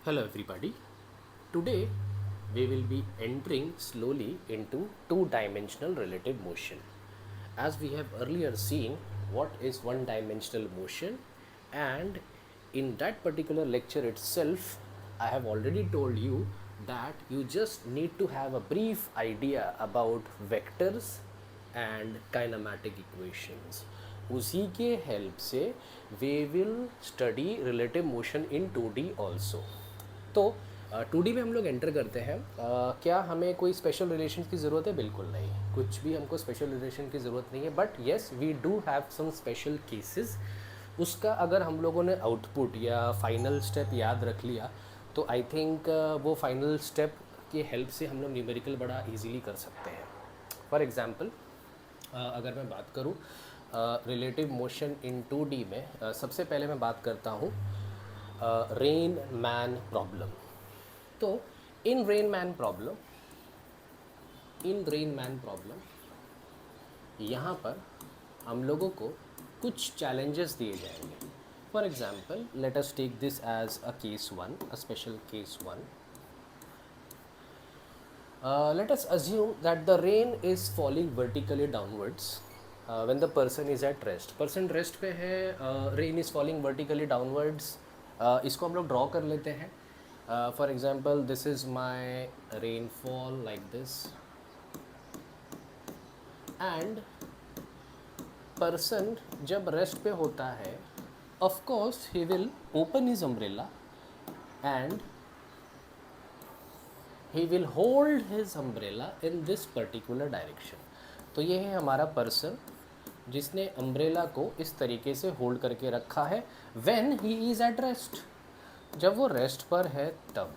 Hello everybody. Today we will be entering slowly into two-dimensional relative motion. As we have earlier seen what is one-dimensional motion, and in that particular lecture itself I have already told you that you just need to have a brief idea about vectors and kinematic equations. उसी के help से we will study relative motion in 2D also. तो 2D में हम लोग enter करते हैं. क्या हमें कोई स्पेशल रिलेशन की ज़रूरत है? बिल्कुल नहीं, कुछ भी हमको स्पेशल रिलेशन की ज़रूरत नहीं है. But yes, we do have some special cases. उसका अगर हम लोगों ने आउटपुट या फाइनल स्टेप याद रख लिया तो आई थिंक वो फाइनल स्टेप की हेल्प से हम लोग न्यूमेरिकल बड़ा इजीली कर सकते हैं. फॉर एग्ज़ाम्पल अगर मैं बात करूँ रिलेटिव मोशन इन 2D में, सबसे पहले मैं बात करता हूँ रेन मैन प्रॉब्लम. तो इन रेन मैन प्रॉब्लम यहाँ पर हम लोगों को कुछ चैलेंजेस दिए जाएंगे. For example let us take this as a case one, a special case one. Let us assume that the rain is falling vertically downwards when the person is at rest. Person rest पे है, rain is falling vertically downwards. इसको हम लोग draw कर लेते हैं. For example, this is my rainfall like this, and person जब rest पे होता है, of course he will open his umbrella and he will hold his umbrella in this particular direction. तो ये है हमारा पर्सन जिसने अम्ब्रेला को इस तरीके से होल्ड करके रखा है when he is at rest. जब वो रेस्ट पर है तब.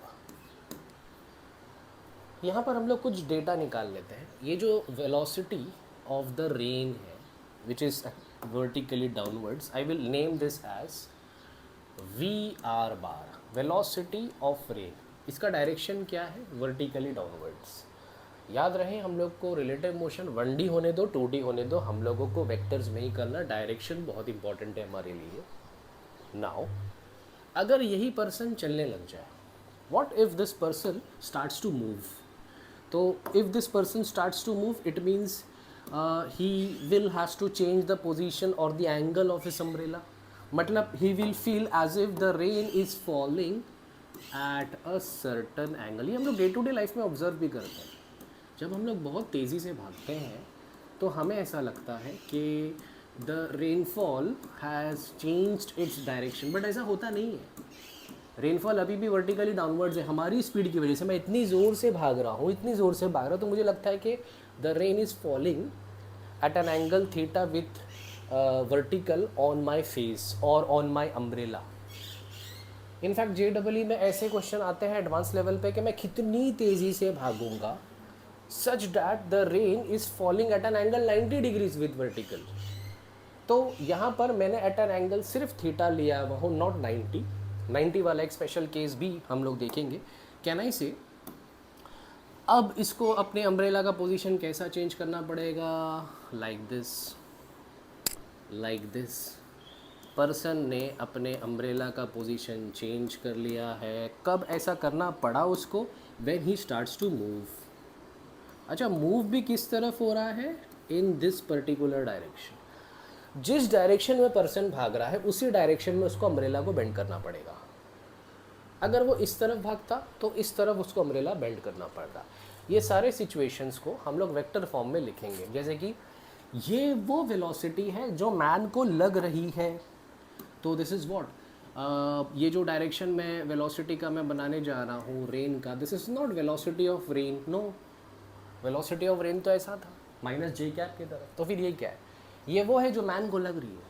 यहाँ पर हम लोग कुछ डेटा निकाल लेते हैं. ये जो वेलोसिटी ऑफ द रेन है which is vertically downwards, I will name this as VR bar, velocity of rain. इसका डायरेक्शन क्या है? Vertically downwards. याद रहे हम लोग को रिलेटिव मोशन 1D होने दो 2D होने दो, हम लोगों को वेक्टर्स में ही करना. डायरेक्शन बहुत इंपॉर्टेंट है हमारे लिए. नाउ अगर यही पर्सन चलने लग जाए, what if this person starts to move? तो if this person starts to move it means he will has to change the position और the angle of his umbrella. मतलब he will feel as if the rain is falling at a certain angle. ये हम लोग day to day life में observe भी करते हैं. जब हम लोग बहुत तेज़ी से भागते हैं तो हमें ऐसा लगता है कि the rainfall has changed its direction, but ऐसा होता नहीं है. रेनफॉल अभी भी वर्टिकली डाउनवर्ड्स है. हमारी स्पीड की वजह से मैं इतनी ज़ोर से भाग रहा हूँ तो मुझे लगता है कि the rain is falling at an angle theta with vertical on my face और on my umbrella. In fact JEE में ऐसे क्वेश्चन आते हैं एडवांस लेवल पे कि मैं कितनी तेज़ी से भागूंगा such that the rain is falling at an angle 90 degrees with vertical. तो यहाँ पर मैंने एट एन एंगल सिर्फ थीटा लिया हुआ हूँ, नॉट 90 वाला एक स्पेशल केस भी हम लोग देखेंगे. कैन आई से अब इसको अपने अम्ब्रेला का पोजीशन कैसा चेंज करना पड़ेगा? Like this. पर्सन ने अपने अम्ब्रेला का पोजीशन चेंज कर लिया है. कब ऐसा करना पड़ा उसको? When he starts to move. अच्छा, मूव भी किस तरफ हो रहा है? In this particular direction. जिस डायरेक्शन में पर्सन भाग रहा है उसी डायरेक्शन में उसको अम्ब्रेला को बेंड करना पड़ेगा. अगर वो इस तरफ भागता तो इस तरफ उसको अम्ब्रेला बेंड करना पड़ता. ये सारे सिचुएशंस को हम लोग वेक्टर फॉर्म में लिखेंगे. जैसे कि ये वो वेलोसिटी है जो मैन को लग रही है. तो दिस इज़ व्हाट, ये जो डायरेक्शन में वेलोसिटी का मैं बनाने जा रहा हूँ रेन का, this is not velocity of rain. No, velocity of rain तो ऐसा था -j कैप की तरफ. तो फिर ये क्या है? ये वो है जो मैन को लग रही है.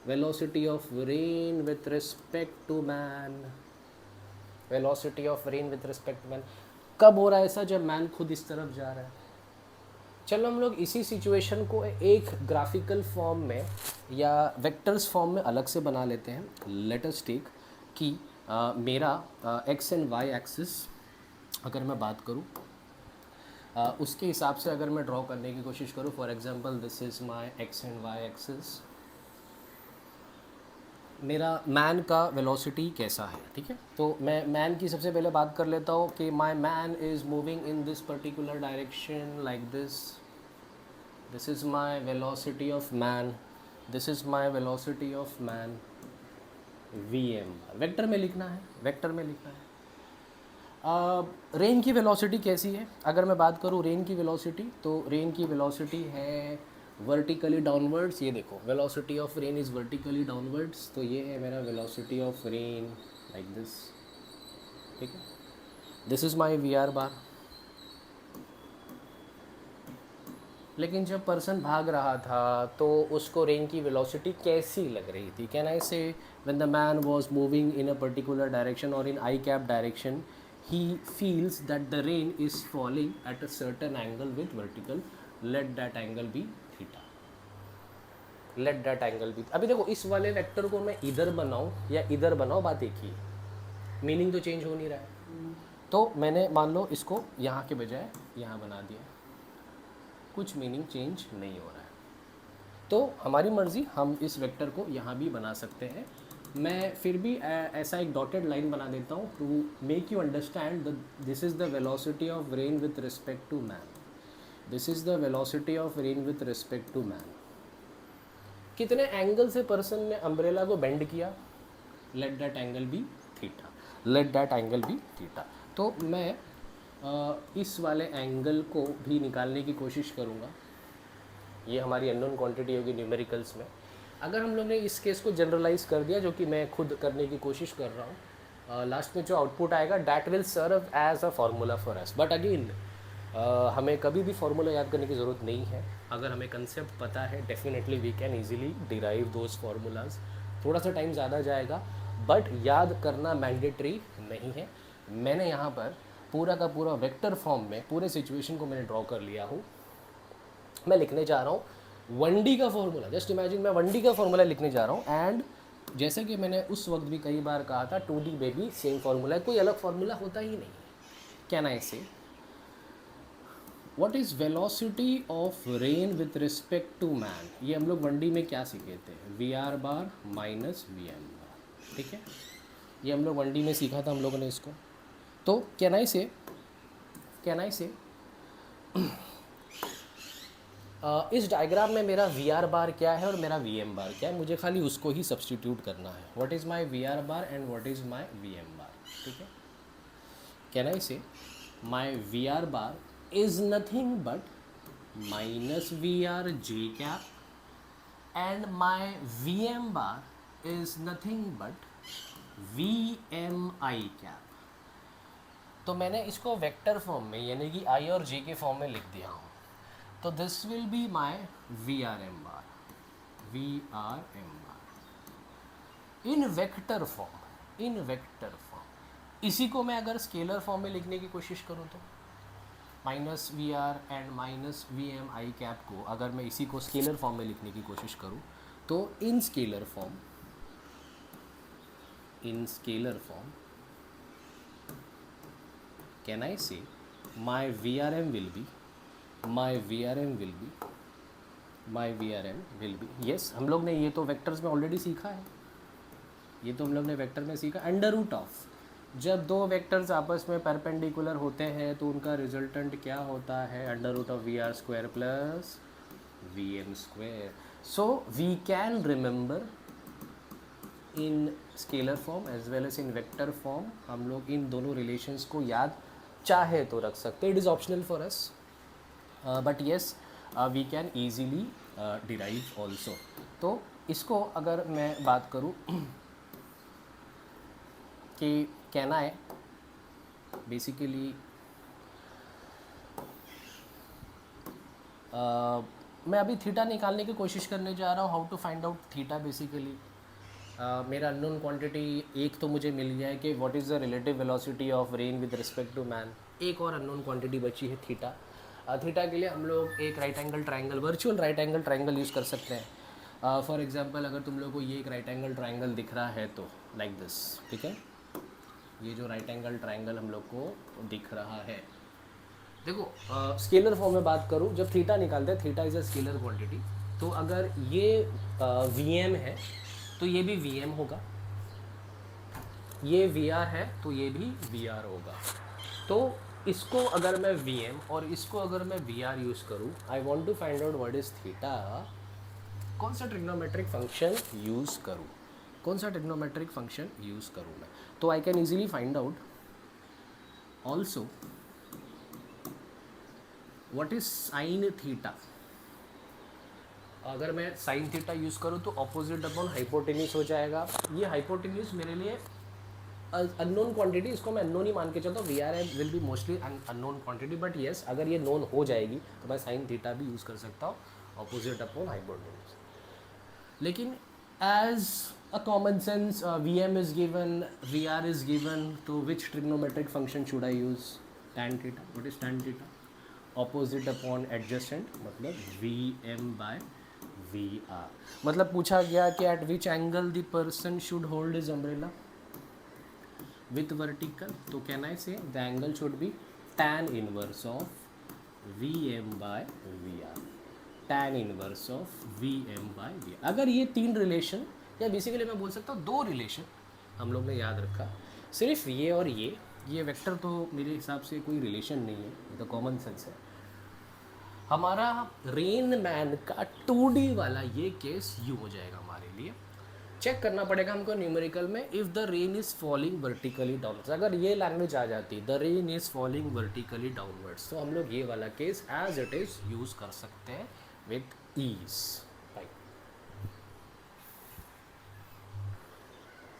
Velocity of rain with respect to man. Velocity of rain with respect to man कब हो रहा है ऐसा? जब मैन खुद इस तरफ जा रहा है. चलो हम लोग इसी सिचुएशन को एक ग्राफिकल फॉर्म में या वेक्टर्स फॉर्म में अलग से बना लेते हैं. लेट अस टेक कि मेरा x एंड y एक्सिस अगर मैं बात करूं, उसके हिसाब से अगर मैं ड्रॉ करने की कोशिश करूं. For example this is my x and y axis. मेरा मैन का वेलोसिटी कैसा है, ठीक है। तो मैं मैन की सबसे पहले बात कर लेता हूँ कि my man is moving in this particular direction like this. This is my velocity of man, this is my velocity of man. V M vector में लिखना है, वेक्टर में लिखना है। रेन की वेलोसिटी कैसी है, अगर मैं बात करूँ रेन की वेलोसिटी, तो रेन की वेलोसिटी है वर्टिकली डाउनवर्ड्स। ये देखो velocity of rain is vertically downwards, तो ये है मेरा velocity of rain like this, ठीक है। This is my V R bar. लेकिन जब पर्सन भाग रहा था तो उसको रेन की वेलोसिटी कैसी लग रही थी? Can I say when the man was moving in a particular direction और in i cap direction, he feels that the rain is falling at a certain angle with vertical, let that angle be theta, let that angle be। अभी देखो इस वाले vector को मैं इधर बनाऊं या इधर बनाऊं, बात एक ही है, मीनिंग तो चेंज हो नहीं रहा है। तो मैंने मान लो इसको यहाँ के बजाय यहाँ बना दिया, कुछ मीनिंग चेंज नहीं हो रहा है। तो हमारी मर्ज़ी, हम इस वेक्टर को यहाँ भी बना सकते हैं। मैं फिर भी ऐसा एक डॉटेड लाइन बना देता हूँ to make you understand this is the velocity of rain with respect to man, this is the velocity of rain with respect to man. कितने एंगल से पर्सन ने अम्ब्रेला को बेंड किया, let that angle be theta, let that angle be theta. तो मैं इस वाले angle को भी निकालने की कोशिश करूँगा। ये हमारी अननोन क्वांटिटी होगी न्यूमेरिकल्स में। अगर हम लोग ने इस केस को जनरलाइज कर दिया, जो कि मैं खुद करने की कोशिश कर रहा हूँ, लास्ट में जो आउटपुट आएगा that will serve as a formula for us. But again हमें कभी भी फार्मूला याद करने की ज़रूरत नहीं है। अगर हमें कंसेप्ट पता है, definitely we can easily derive those formulas. थोड़ा सा टाइम ज़्यादा जाएगा, बट याद करना मैंडेटरी नहीं है। मैंने यहाँ पर पूरा का पूरा वेक्टर फॉर्म में पूरे सिचुएशन को मैंने ड्रॉ कर लिया हूँ। मैं लिखने जा रहा हूँ 1D का फॉर्मूला। जस्ट इमेजिन मैं 1D का फॉर्मूला लिखने जा रहा हूँ, एंड जैसे कि मैंने उस वक्त भी कई बार कहा था 2D में भी सेम फॉर्मूला है, कोई अलग फॉर्मूला होता ही नहीं है। Can I say what is velocity of rain with respect to man? ये हम लोग 1D में क्या सीखे थे, V R bar minus V M bar, ठीक है। ये हम लोग 1D में सीखा था हम लोगों ने इसको। तो कैन आई से इस डायग्राम में मेरा वी आर बार क्या है और मेरा वी एम बार क्या है, मुझे खाली उसको ही सब्सटीट्यूट करना है। What is my V R bar and what is my V M bar, ठीक है। Can I say my V R bar is nothing but minus V R j cap and my V M bar is nothing but V M I cap. तो मैंने इसको vector form में यानी कि आई और जे के फॉर्म में लिख दिया हूँ। तो this will be my V R M bar, V R M bar in vector form, in vector form. इसी को मैं अगर स्केलर फॉर्म में लिखने की कोशिश करूँ तो minus V R and minus V M I cap को अगर मैं इसी को स्केलर फॉर्म में लिखने की कोशिश करूँ तो in scalar form, in scalar form can I say my V R M will be, my V R M will be, my V R M will be, yes हम लोग ने ये तो वेक्टर्स में ऑलरेडी सीखा है, ये तो हम लोग ने वेक्टर में सीखा। अंडर रूट ऑफ, जब दो वेक्टर्स आपस में परपेंडिकुलर होते हैं तो उनका रिजल्टेंट क्या होता है, under root of V R square plus V M square. So we can remember in scalar form as well as in vector form, हम लोग इन दोनों रिलेशंस को याद चाहे तो रख सकते हैं। It is optional for us, but yes we can easily derive also. तो इसको अगर मैं बात करूँ कि कैन आई बेसिकली मैं अभी थीटा निकालने की कोशिश करने जा रहा हूँ। How to find out theta basically, मेरा अननोन क्वांटिटी एक तो मुझे मिल गया है कि what is the relative velocity of rain with respect to man. एक और अननोन क्वांटिटी बची है थीटा। थीटा के लिए हम लोग एक right angle triangle, virtual right angle triangle use कर सकते हैं। फॉर एग्जांपल अगर तुम लोग को ये एक राइट एंगल ट्रायंगल दिख रहा है तो लाइक दिस, ठीक है। ये जो राइट एंगल ट्रायंगल हम लोग को दिख रहा है, देखो स्केलर फॉर्म में बात करूँ, जब थीटा निकालते हैं, theta is a scalar quantity, तो अगर ये वी एम है तो ये भी वी एम होगा, ये वी आर है तो ये भी वी आर होगा। तो इसको अगर मैं वी एम और इसको अगर मैं वी आर यूज़ करूँ, I want to find out what is theta, कौन सा ट्रिग्नोमेट्रिक फंक्शन यूज़ करूँ, कौन सा ट्रिग्नोमेट्रिक फंक्शन यूज़ करूँ मैं, तो I can easily find out also what is sine theta. अगर मैं साइन थीटा यूज़ करूँ तो ऑपोजिट अपॉन हाइपोटेन्यूज हो जाएगा। ये हाइपोटेन्यूज मेरे लिए अननोन क्वांटिटी, इसको मैं अननोन ही मान के चलता हूँ, V R will be mostly unknown quantity, but yes अगर ये नोन हो जाएगी तो मैं साइन थीटा भी यूज़ कर सकता हूँ ऑपोजिट अपॉन हाइपोटेन्यूज। लेकिन as a common sense V M is given, V R is given, तो which trigonometric function should I use, tan theta. What is tan theta, opposite upon adjacent, मतलब V M by V R. मतलब पूछा गया कि at which angle the person should hold his umbrella with vertical, तो can I say the angle should be tan inverse of Vm by Vr, tan inverse of Vm by Vr। अगर ये तीन relation, या basically मैं बोल सकता हूँ दो रिलेशन हम लोग ने याद रखा, सिर्फ ये और ये वेक्टर तो मेरे हिसाब से कोई रिलेशन नहीं है, ये तो कॉमन सेंस है। हमारा रेन मैन का 2D वाला ये केस यूँ हो जाएगा हमारे लिए। चेक करना पड़ेगा हमको न्यूमेरिकल में, if the rain is falling vertically downwards, अगर ये लैंग्वेज आ जाती the rain is falling vertically downwards, तो हम लोग ये वाला case as it is use कर सकते हैं विथ ईज।